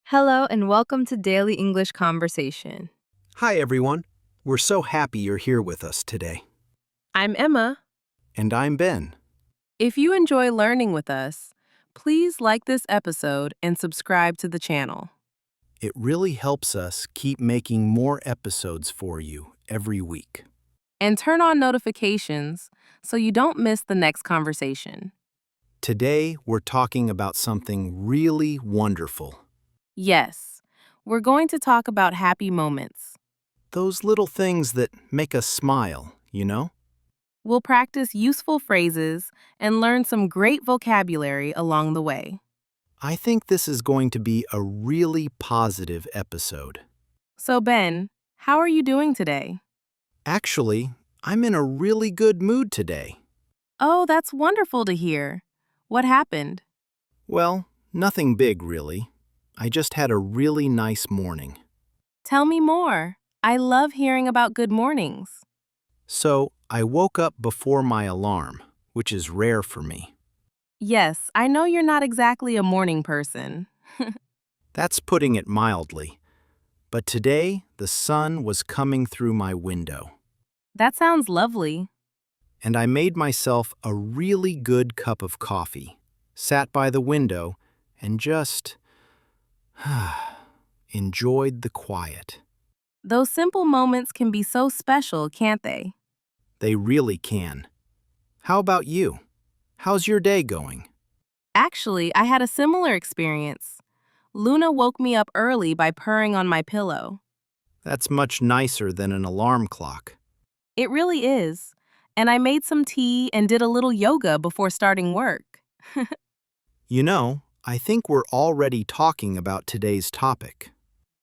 Hello and welcome to Daily English Conversation. Hi, everyone. We're so happy you're here with us today. I'm Emma. And I'm Ben. If you enjoy learning with us, please like this episode and subscribe to the channel. It really helps us keep making more episodes for you every week. And turn on notifications so you don't miss the next conversation. Today, we're talking about something really wonderful. Yes, we're going to talk about happy moments. Those little things that make us smile, you know? We'll practice useful phrases and learn some great vocabulary along the way. I think this is going to be a really positive episode. So, Ben, how are you doing today? Actually, I'm in a really good mood today. Oh, that's wonderful to hear. What happened? Well, nothing big, really. I just had a really nice morning. Tell me more. I love hearing about good mornings. So, I woke up before my alarm, which is rare for me. Yes, I know you're not exactly a morning person. That's putting it mildly. But today, the sun was coming through my window, That sounds lovely. and I made myself a really good cup of coffee, sat by the window, and just enjoyed the quiet. Those simple moments can be so special, can't they? They really can. How about you? How's your day going? Actually, I had a similar experience. Luna woke me up early by purring on my pillow. That's much nicer than an alarm clock. It really is. And I made some tea and did a little yoga before starting work. You know, I think we're already talking about today's topic.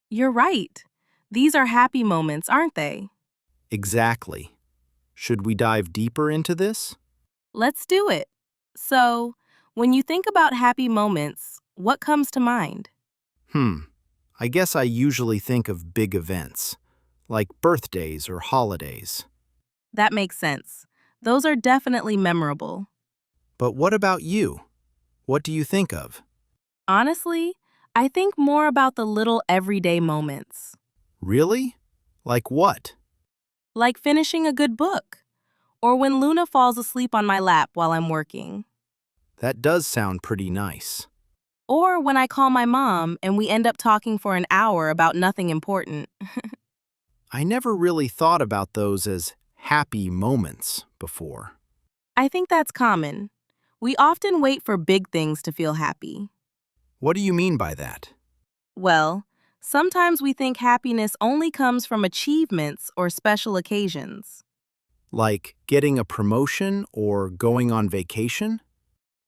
You're right. These are happy moments, aren't they? Exactly. Should we dive deeper into this? Let's do it. So, when you think about happy moments, what comes to mind? I guess I usually think of big events, like birthdays or holidays. That makes sense. Those are definitely memorable. But what about you? What do you think of? Honestly, I think more about the little everyday moments, Really? Like what? like finishing a good book, or when Luna falls asleep on my lap while I'm working, That does sound pretty nice. or when I call my mom and we end up talking for an hour about nothing important. I never really thought about those as happy moments before. I think that's common. We often wait for big things to feel happy. What do you mean by that? Well, sometimes we think happiness only comes from achievements or special occasions. Like getting a promotion or going on vacation?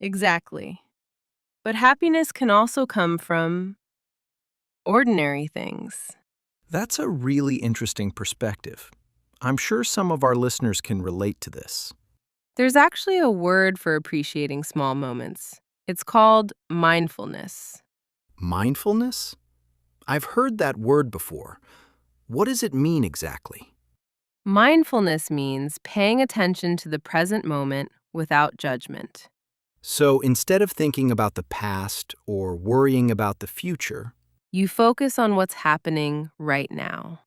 Exactly. But happiness can also come from ordinary things. That's a really interesting perspective. I'm sure some of our listeners can relate to this. There's actually a word for appreciating small moments. It's called mindfulness. Mindfulness? I've heard that word before. What does it mean exactly? Mindfulness means paying attention to the present moment without judgment. So instead of thinking about the past or worrying about the future, You focus on what's happening right now.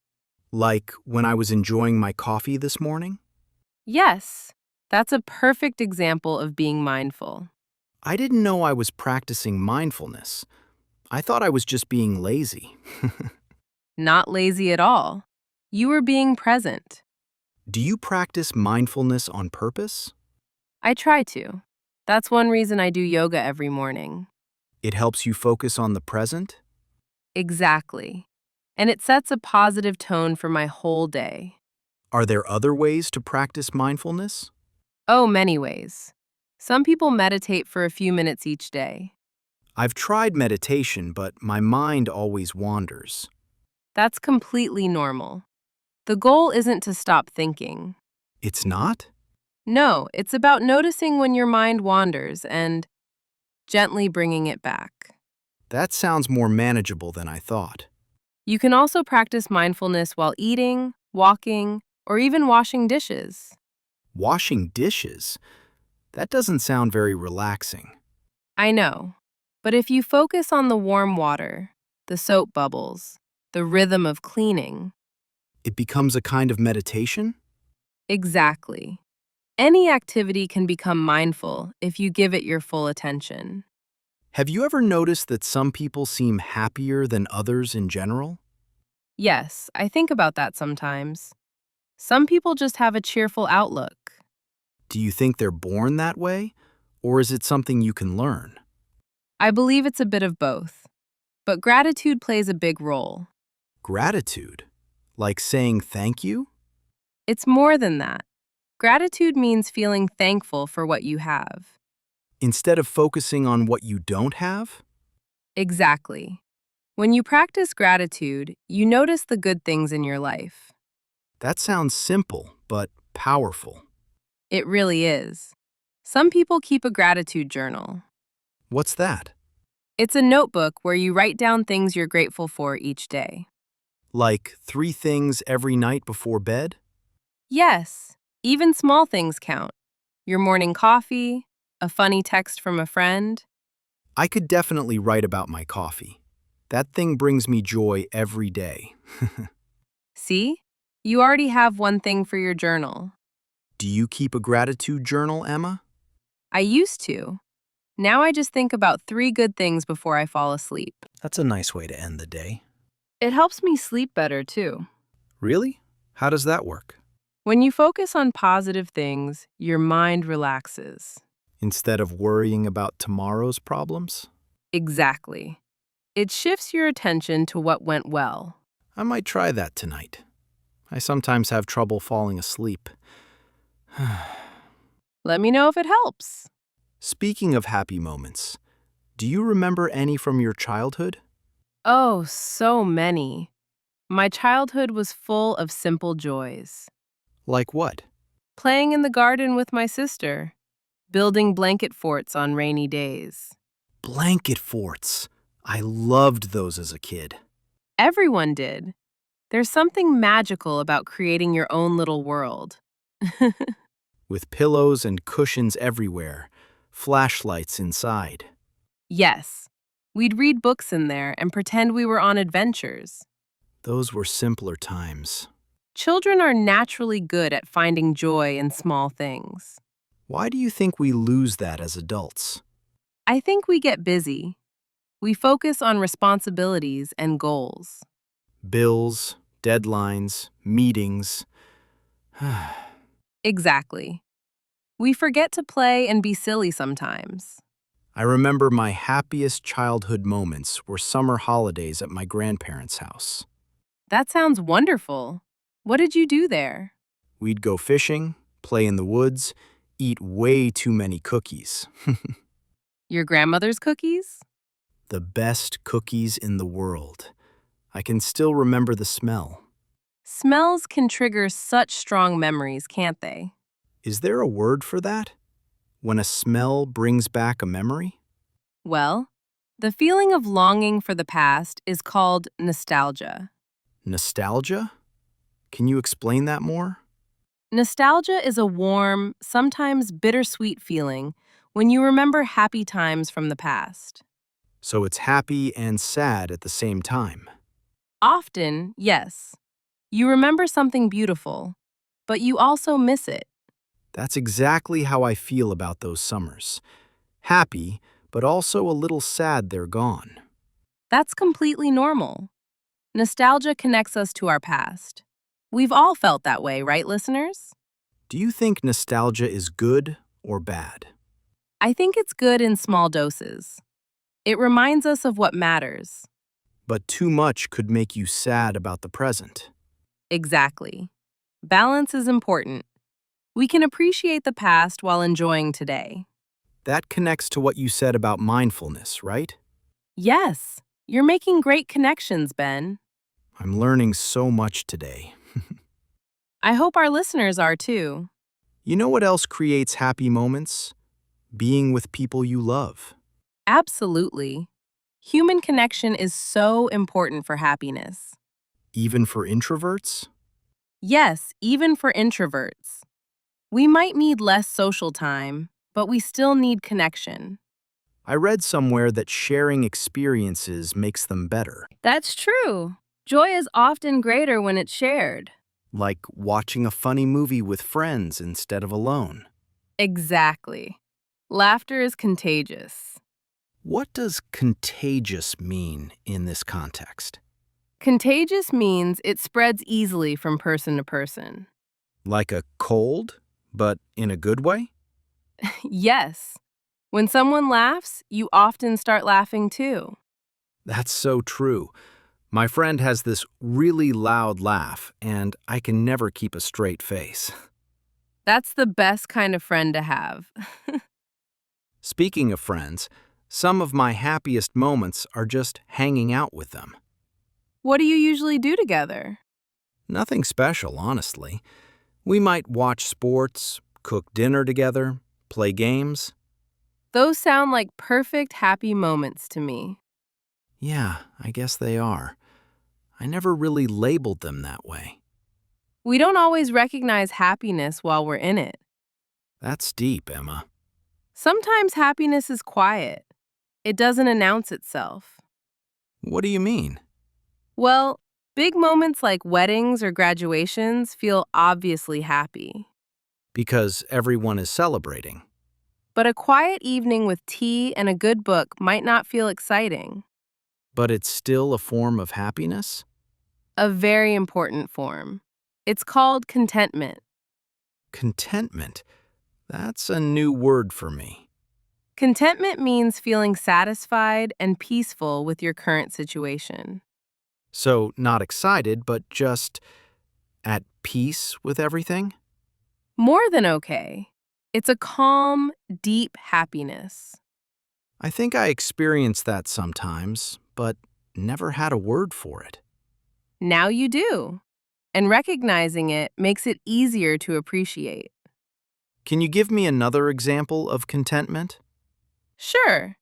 like when I was enjoying my coffee this morning, Yes, that's a perfect example of being mindful. I didn't know I was practicing mindfulness. I thought I was just being lazy. Not lazy at all. You were being present. Do you practice mindfulness on purpose? I try to. That's one reason I do yoga every morning. It helps you focus on the present? Exactly. And it sets a positive tone for my whole day. Are there other ways to practice mindfulness? Oh, many ways. Some people meditate for a few minutes each day. I've tried meditation, but my mind always wanders. That's completely normal. The goal isn't to stop thinking. It's not? No, it's about noticing when your mind wanders and gently bringing it back. That sounds more manageable than I thought. You can also practice mindfulness while eating, walking, or even washing dishes. Washing dishes? That doesn't sound very relaxing. I know, but if you focus on the warm water, the soap bubbles, the rhythm of cleaning. It becomes a kind of meditation? Exactly. Any activity can become mindful if you give it your full attention. Have you ever noticed that some people seem happier than others in general? Yes, I think about that sometimes. Some people just have a cheerful outlook. Do you think they're born that way, or is it something you can learn? I believe it's a bit of both. But gratitude plays a big role. Gratitude? Like saying thank you? It's more than that. Gratitude means feeling thankful for what you have. Instead of focusing on what you don't have? Exactly. When you practice gratitude, you notice the good things in your life. That sounds simple, but powerful. It really is. Some people keep a gratitude journal. What's that? It's a notebook where you write down things you're grateful for each day. Like 3 things every night before bed? Yes, even small things count. Your morning coffee, a funny text from a friend. I could definitely write about my coffee. That thing brings me joy every day. See? You already have one thing for your journal. Do you keep a gratitude journal, Emma? I used to. Now I just think about 3 good things before I fall asleep. That's a nice way to end the day. It helps me sleep better, too. Really? How does that work? When you focus on positive things, your mind relaxes. Instead of worrying about tomorrow's problems? Exactly. It shifts your attention to what went well. I might try that tonight. I sometimes have trouble falling asleep. Let me know if it helps. Speaking of happy moments, do you remember any from your childhood? Oh, so many. My childhood was full of simple joys. Like what? Playing in the garden with my sister, building blanket forts on rainy days. Blanket forts. I loved those as a kid. Everyone did. There's something magical about creating your own little world. With pillows and cushions everywhere, flashlights inside. Yes, we'd read books in there and pretend we were on adventures. Those were simpler times. Children are naturally good at finding joy in small things. Why do you think we lose that as adults? I think we get busy. We focus on responsibilities and goals. Bills, deadlines, meetings. Exactly. We forget to play and be silly sometimes. I remember my happiest childhood moments were summer holidays at my grandparents' house. That sounds wonderful. What did you do there? We'd go fishing, play in the woods, eat way too many cookies. Your grandmother's cookies? The best cookies in the world. I can still remember the smell. Smells can trigger such strong memories, can't they? Is there a word for that? When a smell brings back a memory? Well, the feeling of longing for the past is called nostalgia. Nostalgia? Can you explain that more? Nostalgia is a warm, sometimes bittersweet feeling when you remember happy times from the past. So it's happy and sad at the same time. Often, yes. You remember something beautiful, but you also miss it. That's exactly how I feel about those summers. Happy, but also a little sad they're gone. That's completely normal. Nostalgia connects us to our past. We've all felt that way, right, listeners? Do you think nostalgia is good or bad? I think it's good in small doses. It reminds us of what matters. But too much could make you sad about the present. Exactly. Balance is important. We can appreciate the past while enjoying today. That connects to what you said about mindfulness, right? Yes, you're making great connections, Ben. I'm learning so much today. I hope our listeners are too. You know what else creates happy moments? Being with people you love. Absolutely. Human connection is so important for happiness. Even for introverts? Yes, even for introverts. We might need less social time, but we still need connection. I read somewhere that sharing experiences makes them better, That's true. Joy is often greater when it's shared. like watching a funny movie with friends instead of alone. Exactly. Laughter is contagious. What does contagious mean in this context? Contagious means it spreads easily from person to person. Like a cold, but in a good way? Yes. When someone laughs, you often start laughing too. That's so true. My friend has this really loud laugh, and I can never keep a straight face. That's the best kind of friend to have. Speaking of friends, some of my happiest moments are just hanging out with them. What do you usually do together? Nothing special, honestly. We might watch sports, cook dinner together, play games. Those sound like perfect happy moments to me. Yeah, I guess they are. I never really labeled them that way. We don't always recognize happiness while we're in it. That's deep, Emma. Sometimes happiness is quiet. It doesn't announce itself. What do you mean? Well, big moments like weddings or graduations feel obviously happy. Because everyone is celebrating. But a quiet evening with tea and a good book might not feel exciting. But it's still a form of happiness? A very important form. It's called contentment. Contentment. That's a new word for me. Contentment means feeling satisfied and peaceful with your current situation. So, not excited, but just at peace with everything? More than okay. It's a calm, deep happiness. I think I experience that sometimes, but never had a word for it. Now you do. And recognizing it makes it easier to appreciate. Can you give me another example of contentment? Sure.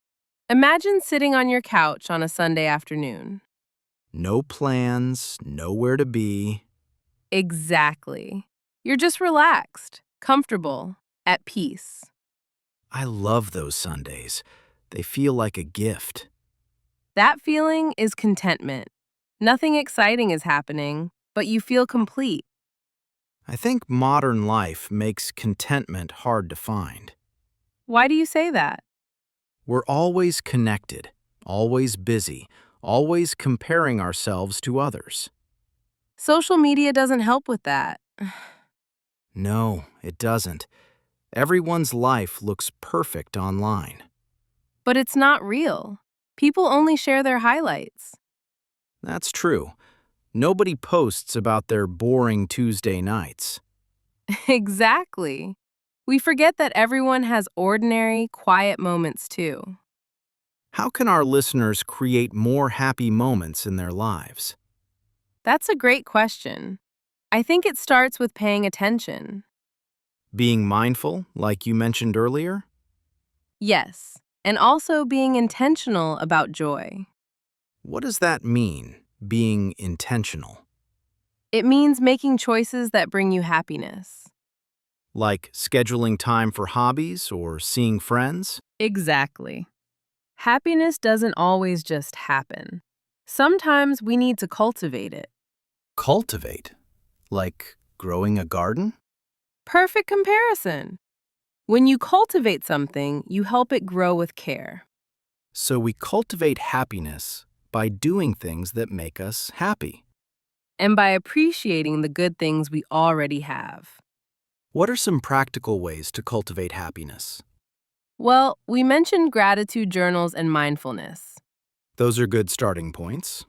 Imagine sitting on your couch on a Sunday afternoon. No plans, nowhere to be. Exactly. You're just relaxed, comfortable, at peace. I love those Sundays. They feel like a gift. That feeling is contentment. Nothing exciting is happening, but you feel complete. I think modern life makes contentment hard to find. Why do you say that? We're always connected, always busy, always comparing ourselves to others. Social media doesn't help with that. No, it doesn't. Everyone's life looks perfect online. But it's not real. People only share their highlights. That's true. Nobody posts about their boring Tuesday nights. Exactly. We forget that everyone has ordinary, quiet moments too. How can our listeners create more happy moments in their lives? That's a great question. I think it starts with paying attention. Being mindful, like you mentioned earlier? Yes, and also being intentional about joy. What does that mean, being intentional? It means making choices that bring you happiness. Like scheduling time for hobbies or seeing friends? Exactly. Happiness doesn't always just happen. Sometimes we need to cultivate it. Cultivate? Like growing a garden? Perfect comparison. When you cultivate something, you help it grow with care. So we cultivate happiness by doing things that make us happy. And by appreciating the good things we already have. What are some practical ways to cultivate happiness? Well, we mentioned gratitude journals and mindfulness. Those are good starting points.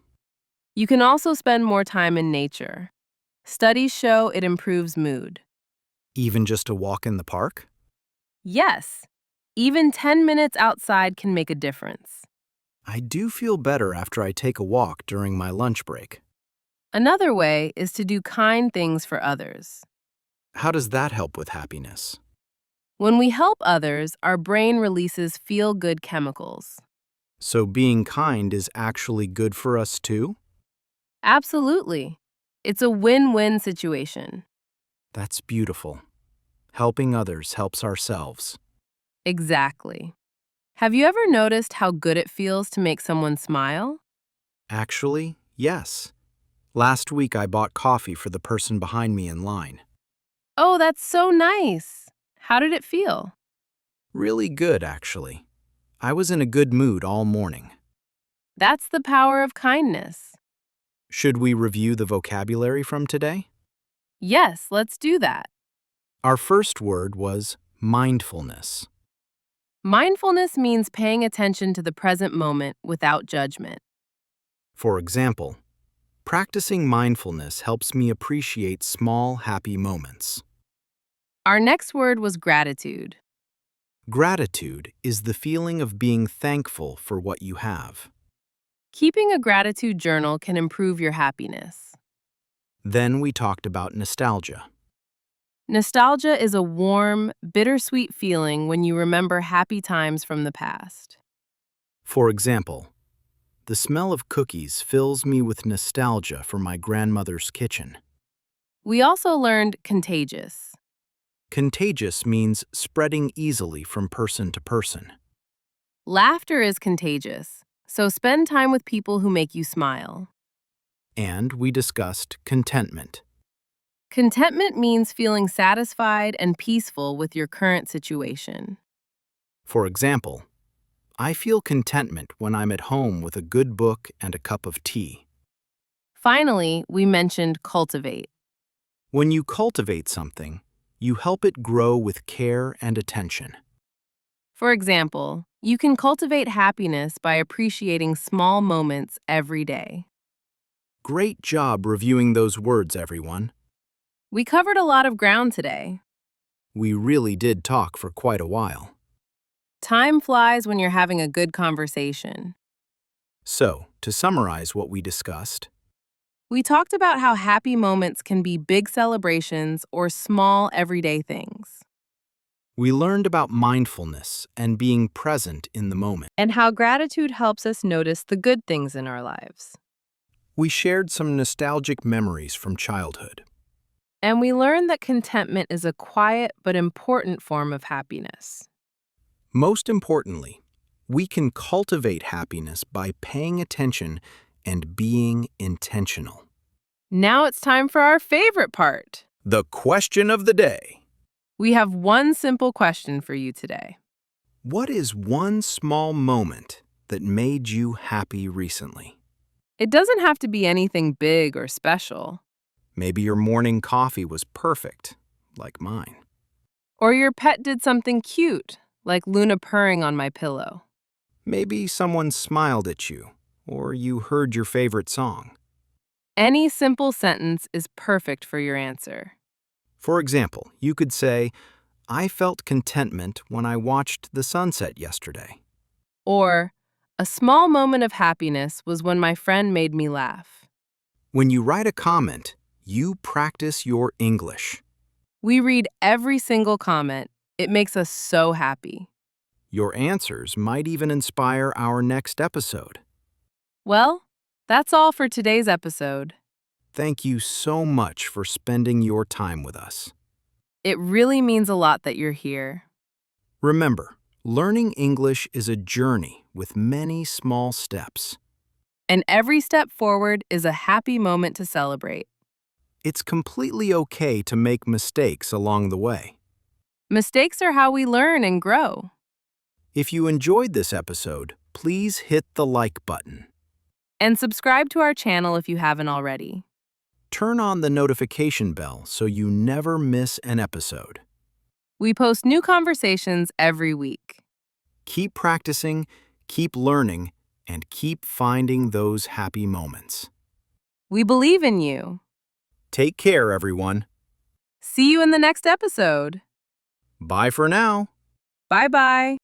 You can also spend more time in nature. Studies show it improves mood. Even just a walk in the park? Yes, even 10 minutes outside can make a difference. I do feel better after I take a walk during my lunch break. Another way is to do kind things for others. How does that help with happiness? When we help others, our brain releases feel-good chemicals. So being kind is actually good for us too? Absolutely. It's a win-win situation. That's beautiful. Helping others helps ourselves. Exactly. Have you ever noticed how good it feels to make someone smile? Actually, yes. Last week I bought coffee for the person behind me in line. Oh, that's so nice. How did it feel? Really good, actually. I was in a good mood all morning. That's the power of kindness. Should we review the vocabulary from today? Yes, let's do that. Our first word was mindfulness. Mindfulness means paying attention to the present moment without judgment. For example, practicing mindfulness helps me appreciate small, happy moments. Our next word was gratitude. Gratitude is the feeling of being thankful for what you have. Keeping a gratitude journal can improve your happiness. Then we talked about nostalgia. Nostalgia is a warm, bittersweet feeling when you remember happy times from the past. For example, the smell of cookies fills me with nostalgia for my grandmother's kitchen. We also learned contagious. Contagious means spreading easily from person to person. Laughter is contagious, so spend time with people who make you smile. And we discussed contentment. Contentment means feeling satisfied and peaceful with your current situation. For example, I feel contentment when I'm at home with a good book and a cup of tea. Finally, we mentioned cultivate. When you cultivate something, you help it grow with care and attention. For example, you can cultivate happiness by appreciating small moments every day. Great job reviewing those words, everyone. We covered a lot of ground today. We really did talk for quite a while. Time flies when you're having a good conversation. So, to summarize what we discussed, We talked about how happy moments can be big celebrations or small everyday things, we learned about mindfulness and being present in the moment. and how gratitude helps us notice the good things in our lives. We shared some nostalgic memories from childhood. And we learned that contentment is a quiet but important form of happiness. Most importantly, we can cultivate happiness by paying attention and being intentional. Now it's time for our favorite part. The question of the day. We have one simple question for you today. What is one small moment that made you happy recently? It doesn't have to be anything big or special. Maybe your morning coffee was perfect, like mine. Or your pet did something cute, like Luna purring on my pillow. Maybe someone smiled at you, or you heard your favorite song. Any simple sentence is perfect for your answer. For example, you could say, I felt contentment when I watched the sunset yesterday. Or, a small moment of happiness was when my friend made me laugh. When you write a comment, you practice your English. We read every single comment. It makes us so happy. Your answers might even inspire our next episode. Well, that's all for today's episode. Thank you so much for spending your time with us. It really means a lot that you're here. Remember, learning English is a journey with many small steps. And every step forward is a happy moment to celebrate. It's completely okay to make mistakes along the way. Mistakes are how we learn and grow. If you enjoyed this episode, please hit the like button. And subscribe to our channel if you haven't already. Turn on the notification bell so you never miss an episode. We post new conversations every week. Keep practicing, keep learning, and keep finding those happy moments. We believe in you. Take care, everyone. See you in the next episode. Bye for now. Bye-bye.